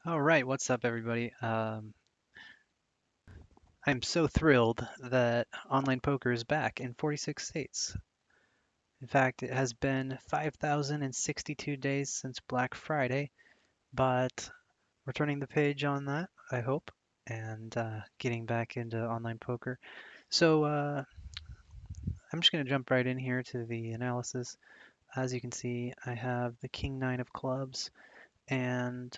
All right, what's up, everybody? I'm so thrilled that online poker is back in 46 states. In fact, it has been 5,062 days since Black Friday, but we're turning the page on that, I hope, and getting back into online poker. So I'm just going to jump right in here to the analysis. As you can see, I have the King 9 of clubs and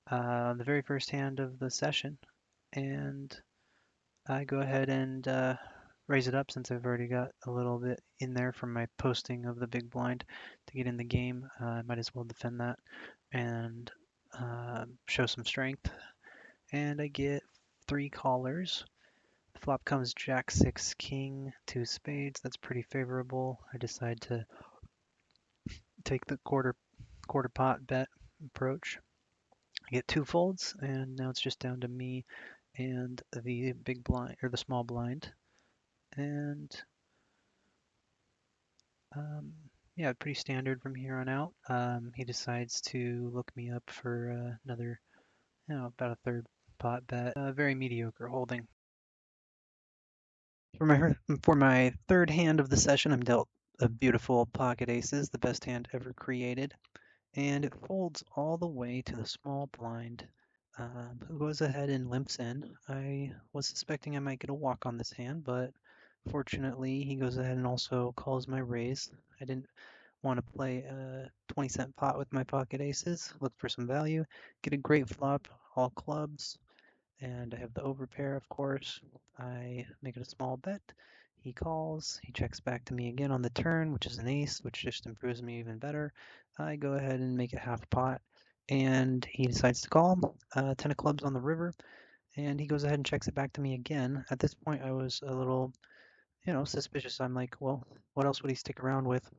the very first hand of the session, and I go ahead and raise it up since I've already got a little bit in there from my posting of the big blind to get in the game. I might as well defend that and show some strength. And I get three callers. The flop comes Jack 6 King 2 spades. That's pretty favorable. I decide to take the quarter pot bet approach. I get two folds, and now it's just down to me and the big blind or the small blind. And Um, yeah, pretty standard from here on out. He decides to look me up for another, about a third pot bet. Very mediocre holding. For my third hand of the session, I'm dealt a beautiful pocket aces, the best hand ever created, and it folds all the way to the small blind, who goes ahead and limps in. I was suspecting I might get a walk on this hand, but fortunately, he goes ahead and also calls my raise. I didn't want to play a 20-cent pot with my pocket aces, look for some value, get a great flop, all clubs, and I have the overpair, of course. I make it a small bet. He calls, he checks back to me again on the turn, which is an ace, which just improves me even better. I go ahead and make it half pot, and he decides to call, 10 of clubs on the river, and he goes ahead and checks it back to me again. At this point, I was a little, suspicious. I'm like, well, what else would he stick around with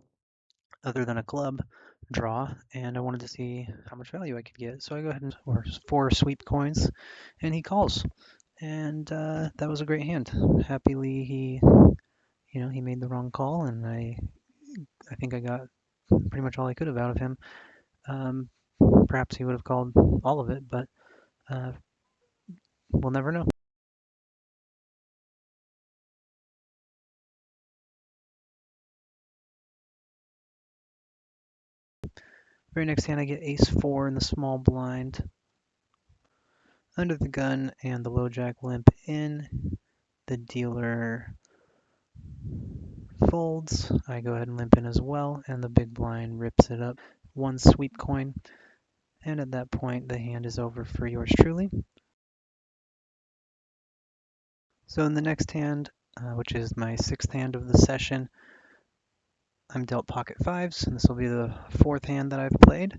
other than a club draw, and I wanted to see how much value I could get. So I go ahead and or four sweep coins, and he calls, and that was a great hand. Happily, he made the wrong call, and I think I got pretty much all I could have out of him. Um, Perhaps he would have called all of it, but uh, we'll never know. Very next hand, I get ace four in the small blind, under the gun, and the low jack limp in. The dealer folds. I go ahead and limp in as well, and the big blind rips it up. One sweep coin, and at that point, the hand is over for yours truly. So in the next hand, which is my sixth hand of the session, I'm dealt pocket fives, and this will be the fourth hand that I've played.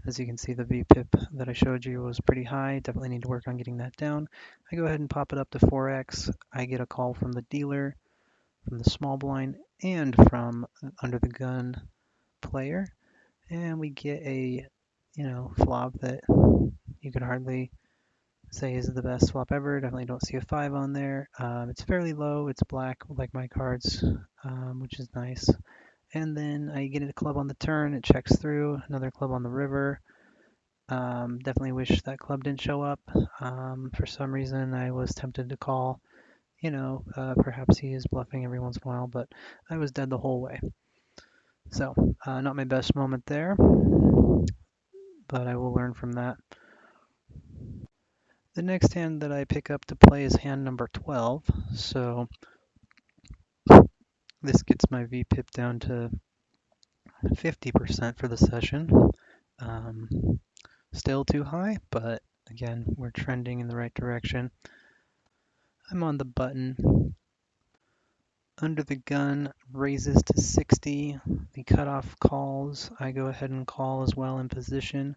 As you can see, the VPIP that I showed you was pretty high. Definitely need to work on getting that down. I go ahead and pop it up to 4x. I get a call from the dealer, from the small blind, and from under the gun player. And we get a, flop that you could hardly say is the best flop ever. Definitely don't see a 5 on there. It's fairly low. It's black like my cards, which is nice. And then I get a club on the turn. It checks through. Another club on the river. Definitely wish that club didn't show up. For some reason, I was tempted to call. Perhaps he is bluffing every once in a while, but I was dead the whole way. So, not my best moment there, but I will learn from that. The next hand that I pick up to play is hand number 12, so this gets my VPIP down to 50% for the session. Um, Still too high, but again, we're trending in the right direction. I'm on the button. Under the gun raises to 60. The cutoff calls. I go ahead and call as well in position.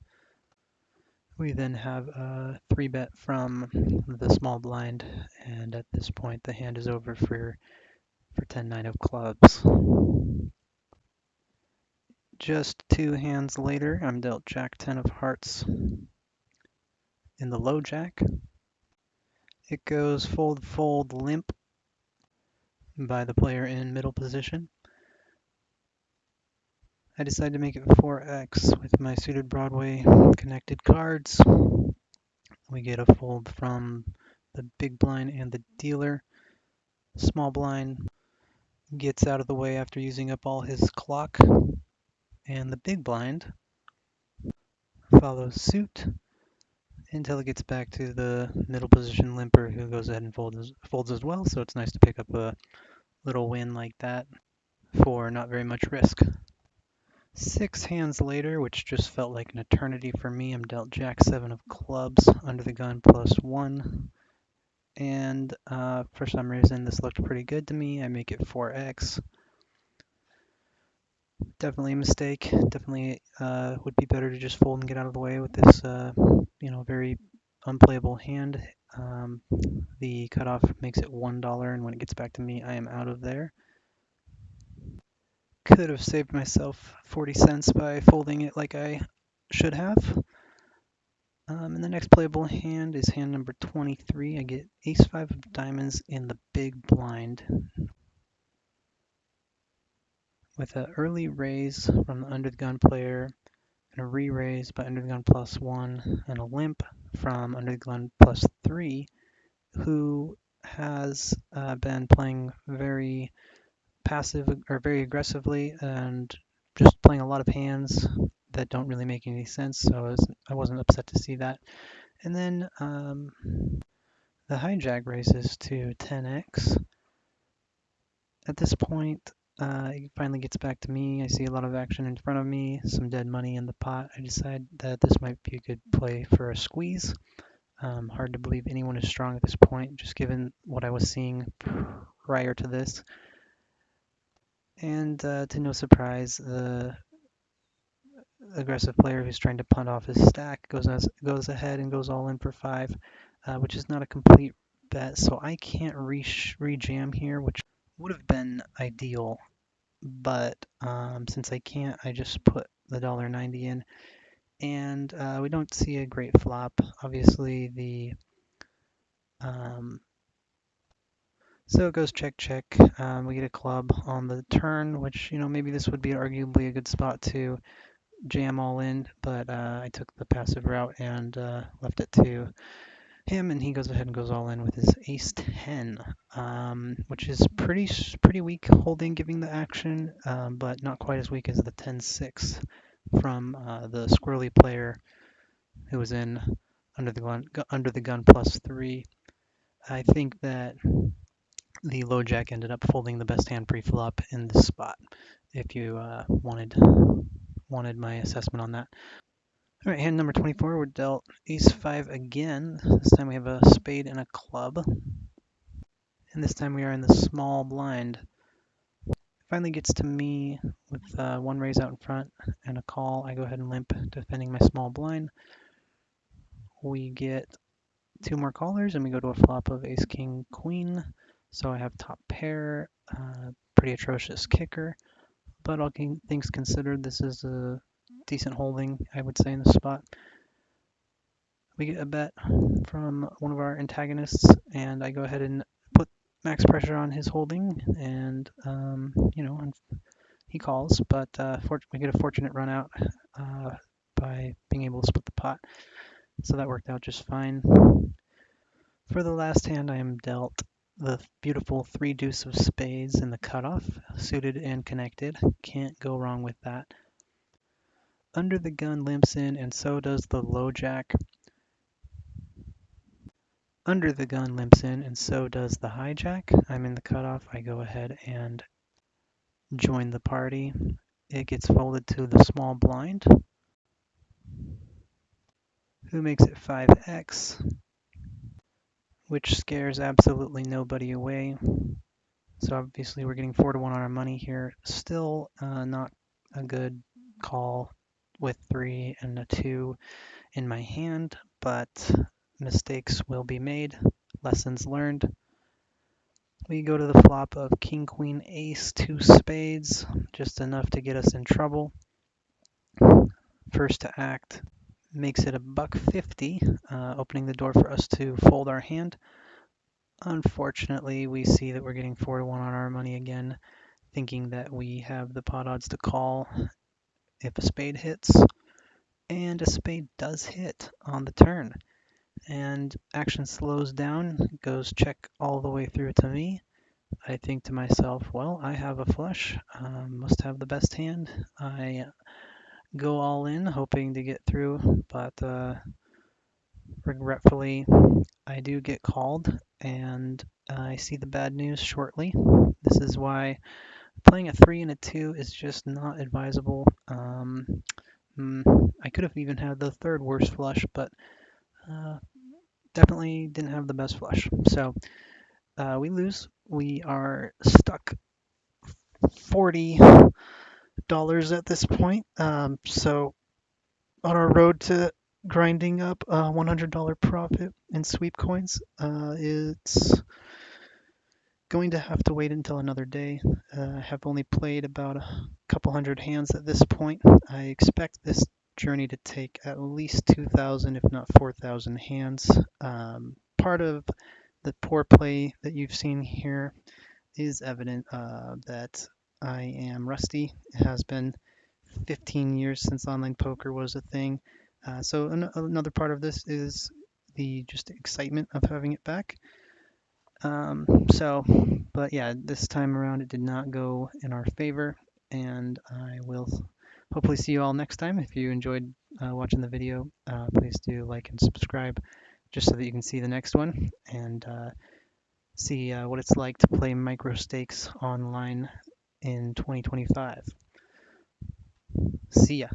We then have a 3-bet from the small blind, and at this point the hand is over for 10-9 of clubs. Just two hands later, I'm dealt Jack 10 of hearts in the low jack. It goes fold, fold, limp by the player in middle position. I decided to make it 4x with my suited Broadway connected cards. We get a fold from the big blind and the dealer. Small blind gets out of the way after using up all his clock, and the big blind follows suit until it gets back to the middle position limper, who goes ahead and folds as well. So it's nice to pick up a little win like that for not very much risk. 6 hands later, which just felt like an eternity for me, I'm dealt Jack 7 of clubs under the gun +1. And for some reason, this looked pretty good to me. I make it 4x. Definitely a mistake. Definitely would be better to just fold and get out of the way with this, very unplayable hand. The cutoff makes it $1, and when it gets back to me, I am out of there. Could have saved myself 40 cents by folding it like I should have. And the next playable hand is hand number 23. I get ace-5 of diamonds in the big blind with an early raise from the under the gun player and a re-raise by under the gun +1 and a limp from under the gun +3, who has been playing very passive or very aggressively and just playing a lot of hands that don't really make any sense. So I wasn't upset to see that. And then the hijack raises to 10x. At this point, it finally gets back to me. I see a lot of action in front of me, some dead money in the pot. I decide that this might be a good play for a squeeze. Hard to believe anyone is strong at this point, just given what I was seeing prior to this. And to no surprise, the aggressive player who's trying to punt off his stack goes ahead and goes all in for 5, which is not a complete bet, so I can't re-jam here, which would have been ideal, but since I can't, I just put the $1.90 in, and we don't see a great flop. Obviously, so it goes check, check. We get a club on the turn, which, maybe this would be arguably a good spot to jam all in, but I took the passive route and left it to him, and he goes ahead and goes all in with his ace-10, which is pretty weak holding, giving the action, but not quite as weak as the 10-6 from the squirrely player who was in under the gun +3. I think that the low jack ended up folding the best hand pre-flop in this spot, if you wanted my assessment on that. All right, hand number 24, we're dealt ace-5 again. This time we have a spade and a club. And this time we are in the small blind. It finally gets to me with one raise out in front and a call. I go ahead and limp, defending my small blind. We get 2 more callers, and we go to a flop of ace, king, queen. So I have top pair, pretty atrocious kicker. But all things considered, this is a decent holding, I would say, in the spot. We get a bet from one of our antagonists, and I go ahead and put max pressure on his holding, and he calls, but we get a fortunate run out by being able to split the pot, so that worked out just fine. For the last hand, I am dealt the beautiful 3 deuce of spades in the cutoff, suited and connected. Can't go wrong with that. Under the gun limps in, and so does the low jack. Under the gun limps in, and so does the hijack. I'm in the cutoff. I go ahead and join the party. It gets folded to the small blind, who makes it 5x, which scares absolutely nobody away. So obviously we're getting 4-1 on our money here. Still not a good call with 3 and a 2 in my hand, but mistakes will be made. Lessons learned. We go to the flop of king, queen, ace, 2 spades, just enough to get us in trouble. First to act makes it a $1.50, opening the door for us to fold our hand. Unfortunately, we see that we're getting 4-1 on our money again, thinking that we have the pot odds to call, if a spade hits, and a spade does hit on the turn. And action slows down, goes check all the way through to me. I think to myself, well, I have a flush, must have the best hand. I go all in, hoping to get through, but regretfully, I do get called, and I see the bad news shortly. This is why playing a 3 and a 2 is just not advisable. I could have even had the third worst flush, but uh, definitely didn't have the best flush. So we lose. We are stuck $40 at this point. So on our road to grinding up a $100 profit in sweep coins, it's going to have to wait until another day. I have only played about a couple hundred hands at this point. I expect this journey to take at least 2,000, if not 4,000 hands. Part of the poor play that you've seen here is evident that I am rusty. It has been 15 years since online poker was a thing. So another part of this is the just excitement of having it back. But yeah, this time around it did not go in our favor, and I will hopefully see you all next time. If you enjoyed watching the video, please do like and subscribe just so that you can see the next one and see what it's like to play micro stakes online in 2025. See ya.